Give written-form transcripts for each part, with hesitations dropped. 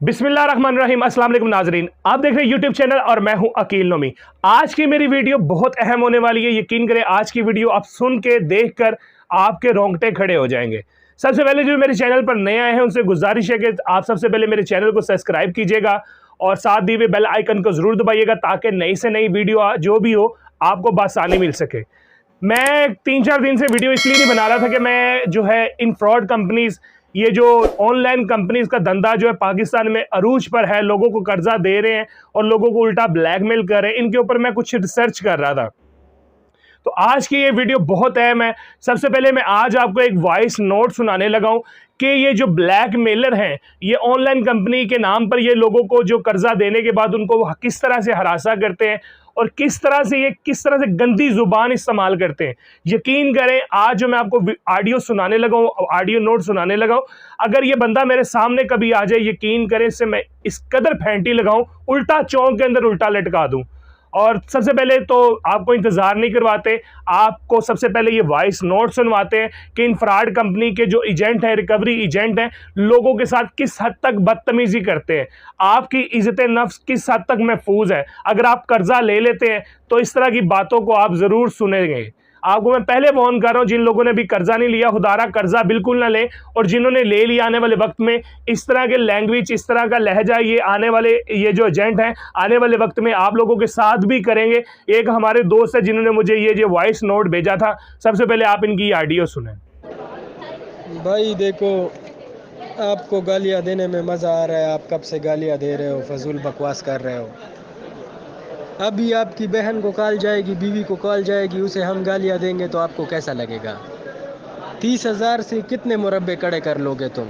बिस्मिल्लाहिर्रहमानिर्रहीम। अस्सलाम वालेकुम नाजरीन, आप देख रहे हैं यूट्यूब चैनल और मैं हूं अकील नोमी। आज की मेरी वीडियो बहुत अहम होने वाली है। यकीन करें आज की वीडियो आप सुन के देख कर आपके रोंगटे खड़े हो जाएंगे। सबसे पहले जो मेरे चैनल पर नए आए हैं उनसे गुजारिश है कि आप सबसे पहले मेरे चैनल को सब्सक्राइब कीजिएगा और साथ दिए हुए बेल आइकन को जरूर दबाइएगा ताकि नई से नई वीडियो जो भी हो आपको बासानी मिल सके। मैं 3-4 दिन से वीडियो इसलिए नहीं बना रहा था कि मैं जो है इन फ्रॉड कंपनीज, ये जो ऑनलाइन कंपनीज का धंधा जो है पाकिस्तान में अरूज पर है, लोगों को कर्जा दे रहे हैं और लोगों को उल्टा ब्लैकमेल कर रहे हैं, इनके ऊपर मैं कुछ रिसर्च कर रहा था। तो आज की ये वीडियो बहुत अहम है। सबसे पहले मैं आज आपको एक वॉइस नोट सुनाने लगा हूं कि ये जो ब्लैकमेलर हैं, ये ऑनलाइन कंपनी के नाम पर ये लोगों को जो कर्जा देने के बाद उनको किस तरह से हरासा करते हैं और किस तरह से गंदी जुबान इस्तेमाल करते हैं। यकीन करें आज जो मैं आपको ऑडियो सुनाने लगा हूँ, ऑडियो नोट सुनाने लगा हूँ, अगर ये बंदा मेरे सामने कभी आ जाए, यकीन करें इससे मैं इस कदर फेंटी लगाऊं, उल्टा चौक के अंदर उल्टा लटका दूं। और सबसे पहले तो आपको इंतजार नहीं करवाते, आपको सबसे पहले ये वॉइस नोट सुनवाते हैं कि इन फ्रॉड कंपनी के जो एजेंट हैं, रिकवरी एजेंट हैं, लोगों के साथ किस हद तक बदतमीजी करते हैं, आपकी इज्जत नफ्स किस हद तक महफूज है। अगर आप कर्जा ले लेते हैं तो इस तरह की बातों को आप जरूर सुनेंगे। आपको मैं पहले वार्न कर रहा हूं, जिन लोगों ने भी कर्जा नहीं लिया, खुदारा कर्जा बिल्कुल ना लें, और जिन्होंने ले लिया आने वाले वक्त में इस तरह के लैंग्वेज, इस तरह का लहजा ये आने वाले ये जो एजेंट हैं आने वाले वक्त में आप लोगों के साथ भी करेंगे। एक हमारे दोस्त है जिन्होंने मुझे ये जो वॉइस नोट भेजा था, सबसे पहले आप इनकी ऑडियो सुने। भाई देखो, आपको गालियाँ देने में मज़ा आ रहा है, आप कब से गालियाँ दे रहे हो, फजूल बकवास कर रहे हो। अभी आपकी बहन को कॉल जाएगी, बीवी को कॉल जाएगी, उसे हम गालियाँ देंगे तो आपको कैसा लगेगा? 30,000 से कितने मुरब्बे कड़े कर लोगे तुम?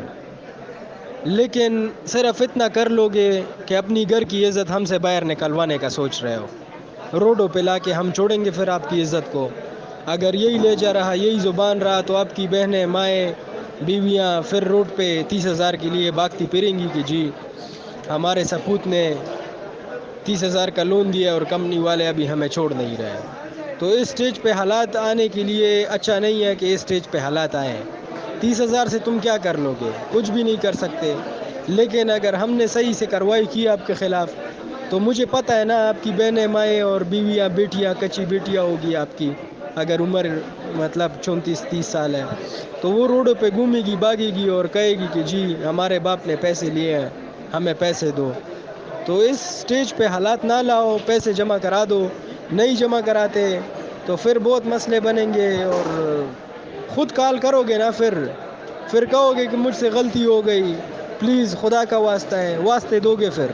लेकिन सिर्फ इतना कर लोगे कि अपनी घर की इज़्ज़त हमसे बाहर निकलवाने का सोच रहे हो। रोडों पे लाके हम छोड़ेंगे फिर आपकी इज़्ज़त को? अगर यही ले जा रहा, यही ज़ुबान रहा, तो आपकी बहनें, माएँ, बीवियाँ फिर रोड पे 30,000 के लिए भागती फिरेंगी कि जी हमारे सपूत ने 30,000 का लोन दिया और कंपनी वाले अभी हमें छोड़ नहीं रहे। तो इस स्टेज पे हालात आने के लिए अच्छा नहीं है कि इस स्टेज पे हालात आए। 30,000 से तुम क्या कर लोगे? कुछ भी नहीं कर सकते। लेकिन अगर हमने सही से कार्रवाई की आपके ख़िलाफ़, तो मुझे पता है ना, आपकी बहनें, माएँ और बीवियाँ, बेटियाँ, कच्ची बेटियाँ होगी आपकी, अगर उम्र मतलब 34-30 साल है, तो वो रोडों पे घूमेगी, भागेगी और कहेगी कि जी हमारे बाप ने पैसे लिए हैं, हमें पैसे दो। तो इस स्टेज पे हालात ना लाओ, पैसे जमा करा दो। नहीं जमा कराते तो फिर बहुत मसले बनेंगे और ख़ुद कॉल करोगे ना, फिर कहोगे कि मुझसे गलती हो गई, प्लीज़ खुदा का वास्ता है, वास्ते दोगे फिर?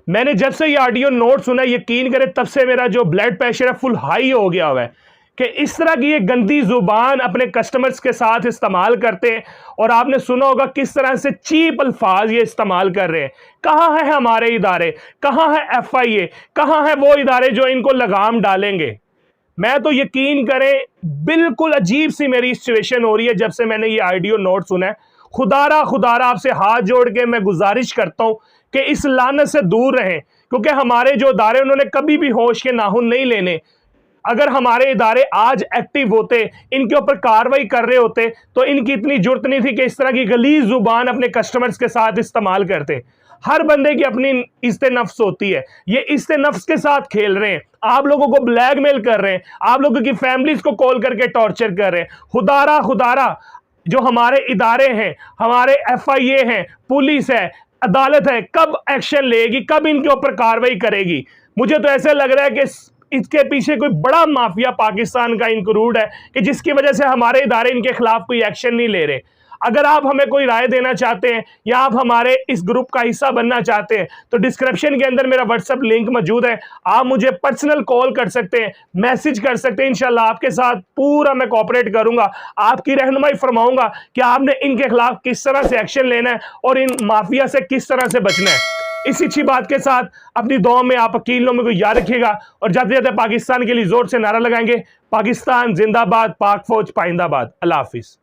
मैंने जब से ये ऑडियो नोट सुना, यकीन करें तब से मेरा जो ब्लड प्रेशर है फुल हाई हो गया हुआ है कि इस तरह की ये गंदी जुबान अपने कस्टमर्स के साथ इस्तेमाल करते हैं। और आपने सुना होगा किस तरह से चीप अल्फाज ये इस्तेमाल कर रहे हैं। कहाँ है हमारे इदारे, कहाँ है FIA, कहाँ है वो इदारे जो इनको लगाम डालेंगे? मैं तो यकीन करें बिल्कुल अजीब सी मेरी सिचुएशन हो रही है जब से मैंने ये ऑडियो नोट सुना है। खुदारा आपसे हाथ जोड़ के मैं गुजारिश करता हूं कि इस लानत से दूर रहें, क्योंकि हमारे जो इदारे उन्होंने कभी भी होश के नाखून नहीं लेने। अगर हमारे इदारे आज एक्टिव होते, इनके ऊपर कार्रवाई कर रहे होते, तो इनकी इतनी जुर्त नहीं थी कि इस तरह की गलीज जुबान अपने कस्टमर्स के साथ इस्तेमाल करते। हर बंदे की अपनी इज्जत नफ्स होती है, ये इज्जत नफ्स के साथ खेल रहे हैं, आप लोगों को ब्लैकमेल कर रहे हैं, आप लोगों की फैमिलीज को कॉल करके टॉर्चर कर रहे हैं। खुदारा जो हमारे इदारे हैं, हमारे FIA हैं, पुलिस है, अदालत है, कब एक्शन लेगी, कब इनके ऊपर कार्रवाई करेगी? मुझे तो ऐसा लग रहा है कि इसके पीछे कोई बड़ा माफिया पाकिस्तान का इंक्लूड है कि जिसकी वजह से हमारे इदारे इनके खिलाफ कोई एक्शन नहीं ले रहे। अगर आप हमें कोई राय देना चाहते हैं या आप हमारे इस ग्रुप का हिस्सा बनना चाहते हैं तो डिस्क्रिप्शन के अंदर मेरा WhatsApp लिंक मौजूद है, आप मुझे पर्सनल कॉल कर सकते हैं, मैसेज कर सकते हैं। इंशाल्लाह आपके साथ पूरा मैं कोऑपरेट करूंगा, आपकी रहनुमाई फरमाऊंगा कि आपने इनके खिलाफ किस तरह से एक्शन लेना है और इन माफिया से किस तरह से बचना है। इस अच्छी बात के साथ अपनी दुआ में आप अकील नोमी को याद रखिएगा और जाते जाते पाकिस्तान के लिए जोर से नारा लगाएंगे, पाकिस्तान जिंदाबाद, पाक फौज पाइंदाबाद। अल्लाह हाफिज।